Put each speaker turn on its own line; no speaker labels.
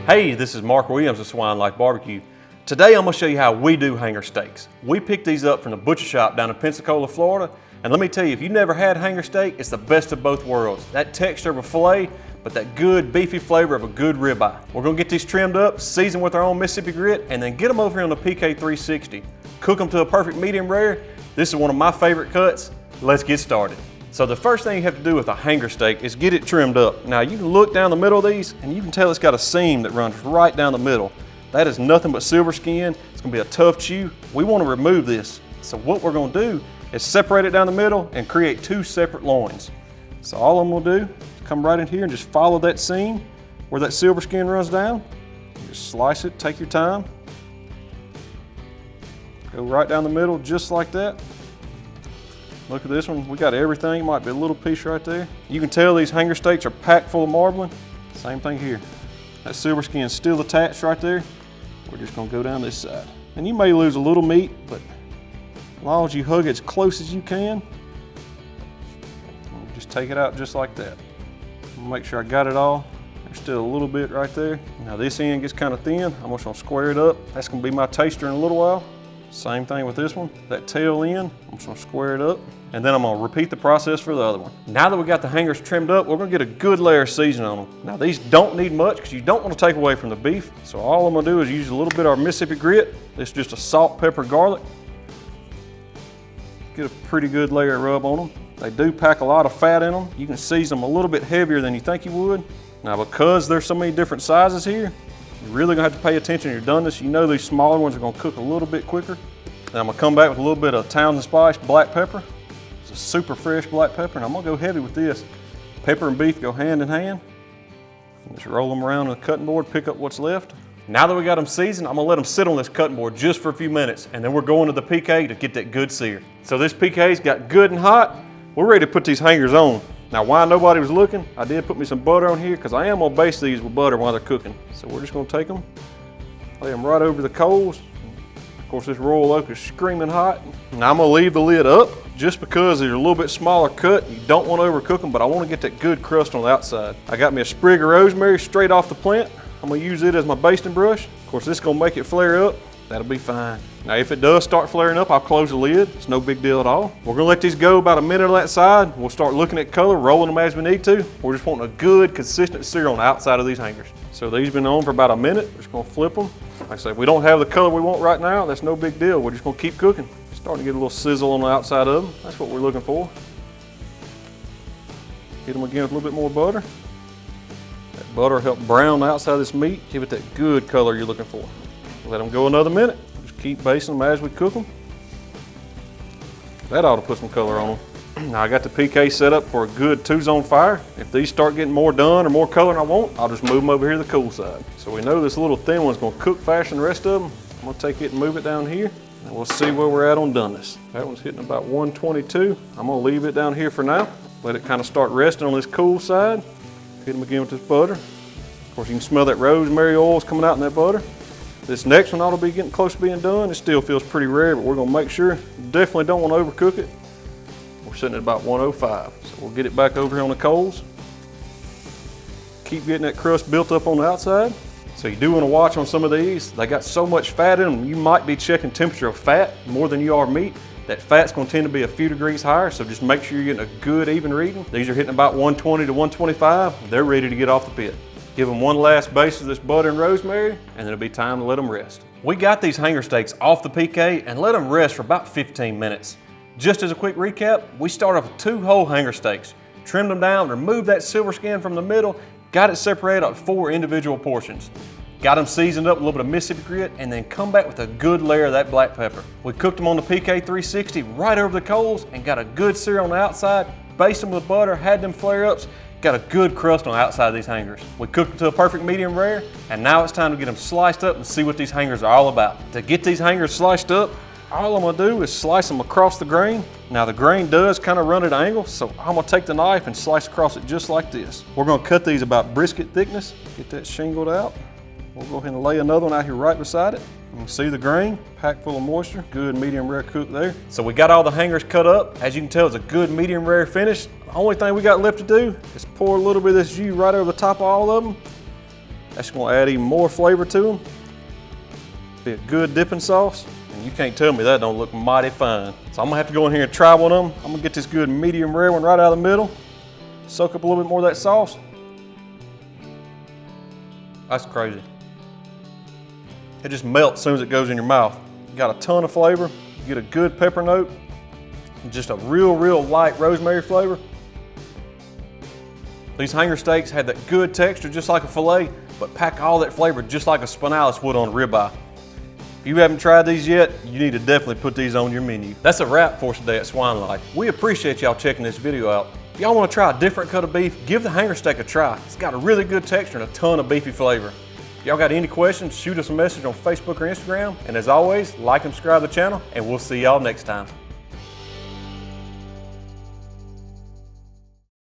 Hey, this is Mark Williams of Swine Life Barbecue. Today I'm going to show you how we do hanger steaks. We picked these up from the butcher shop down in Pensacola, Florida, and let me tell you, if you've never had hanger steak, it's the best of both worlds. That texture of a filet, but that good beefy flavor of a good ribeye. We're going to get these trimmed up, seasoned with our own Mississippi grit, and then get them over here on the PK 360. Cook them to a perfect medium rare. This is one of my favorite cuts. Let's get started. So the first thing you have to do with a hanger steak is get it trimmed up. Now you can look down the middle of these and you can tell it's got a seam that runs right down the middle. That is nothing but silver skin. It's gonna be a tough chew. We wanna remove this. So what we're gonna do is separate it down the middle and create two separate loins. So all I'm gonna do is come right in here and just follow that seam where that silver skin runs down. Just slice it, take your time. Go right down the middle just like that. Look at this one, we got everything, might be a little piece right there. You can tell these hanger steaks are packed full of marbling. Same thing here. That silver skin's still attached right there. We're just gonna go down this side. And you may lose a little meat, but as long as you hug it as close as you can, just take it out just like that. Make sure I got it all. There's still a little bit right there. Now this end gets kind of thin. I'm just gonna square it up. That's gonna be my taster in a little while. Same thing with this one. That tail end, I'm just gonna square it up. And then I'm gonna repeat the process for the other one. Now that we got the hangers trimmed up, we're gonna get a good layer of seasoning on them. Now these don't need much because you don't wanna take away from the beef. So all I'm gonna do is use a little bit of our Mississippi grit. This is just a salt, pepper, garlic. Get a pretty good layer of rub on them. They do pack a lot of fat in them. You can season them a little bit heavier than you think you would. Now because there's so many different sizes here, you're really gonna have to pay attention when you're done this. You know these smaller ones are gonna cook a little bit quicker. Now I'm gonna come back with a little bit of Townsend Spice black pepper. It's a super fresh black pepper, and I'm gonna go heavy with this. Pepper and beef go hand in hand. Just roll them around on the cutting board, pick up what's left. Now that we got them seasoned, I'm gonna let them sit on this cutting board just for a few minutes, and then we're going to the PK to get that good sear. So this PK's got good and hot. We're ready to put these hangers on. Now while nobody was looking, I did put me some butter on here because I am gonna baste these with butter while they're cooking. So we're just gonna take them, lay them right over the coals. Of course, this royal oak is screaming hot. Now I'm gonna leave the lid up just because they're a little bit smaller cut. You don't want to overcook them, but I want to get that good crust on the outside. I got me a sprig of rosemary straight off the plant. I'm gonna use it as my basting brush. Of course, this is gonna make it flare up. That'll be fine. Now, if it does start flaring up, I'll close the lid. It's no big deal at all. We're gonna let these go about a minute on that side. We'll start looking at color, rolling them as we need to. We're just wanting a good, consistent sear on the outside of these hangers. So these been on for about a minute. We're just gonna flip them. Like I said, if we don't have the color we want right now, that's no big deal. We're just gonna keep cooking. Starting to get a little sizzle on the outside of them. That's what we're looking for. Hit them again with a little bit more butter. That butter will help brown the outside of this meat. Give it that good color you're looking for. Let them go another minute. Just keep basting them as we cook them. That ought to put some color on them. Now I got the PK set up for a good 2-zone fire. If these start getting more done or more color than I want, I'll just move them over here to the cool side. So we know this little thin one's gonna cook faster than the rest of them. I'm gonna take it and move it down here, and we'll see where we're at on doneness. That one's hitting about 122. I'm gonna leave it down here for now. Let it kind of start resting on this cool side. Hit them again with this butter. Of course, you can smell that rosemary oils coming out in that butter. This next one ought to be getting close to being done. It still feels pretty rare, but we're gonna make sure. Definitely don't want to overcook it. We're sitting at about 105. So we'll get it back over here on the coals. Keep getting that crust built up on the outside. So you do want to watch on some of these. They got so much fat in them, you might be checking temperature of fat more than you are meat. That fat's gonna tend to be a few degrees higher, so just make sure you're getting a good even reading. These are hitting about 120 to 125. They're ready to get off the pit. Give them one last base of this butter and rosemary, and then it'll be time to let them rest. We got these hanger steaks off the PK and let them rest for about 15 minutes. Just as a quick recap, we started off with 2 whole hanger steaks, trimmed them down, removed that silver skin from the middle, got it separated out 4 individual portions. Got them seasoned up with a little bit of Mississippi grit, and then come back with a good layer of that black pepper. We cooked them on the PK 360 right over the coals and got a good sear on the outside, basted them with butter, had them flare-ups, got a good crust on the outside of these hangers. We cooked them to a perfect medium rare, and now it's time to get them sliced up and see what these hangers are all about. To get these hangers sliced up, all I'm gonna do is slice them across the grain. Now the grain does kind of run at an angle, so I'm gonna take the knife and slice across it just like this. We're gonna cut these about brisket thickness, get that shingled out. We'll go ahead and lay another one out here right beside it. You can see the grain, packed full of moisture, good medium rare cook there. So we got all the hangers cut up. As you can tell, it's a good medium rare finish. The only thing we got left to do is pour a little bit of this jus right over the top of all of them. That's gonna add even more flavor to them. Be a good dipping sauce. And you can't tell me that don't look mighty fine. So I'm gonna have to go in here and try one of them. I'm gonna get this good medium rare one right out of the middle. Soak up a little bit more of that sauce. That's crazy. It just melts as soon as it goes in your mouth. You got a ton of flavor. You get a good pepper note. And just a real light rosemary flavor. These hanger steaks had that good texture just like a filet, but pack all that flavor just like a spinalis would on a ribeye. If you haven't tried these yet, you need to definitely put these on your menu. That's a wrap for us today at Swine Life. We appreciate y'all checking this video out. If y'all want to try a different cut of beef, give the hanger steak a try. It's got a really good texture and a ton of beefy flavor. If y'all got any questions, shoot us a message on Facebook or Instagram. And as always, like and subscribe to the channel, and we'll see y'all next time.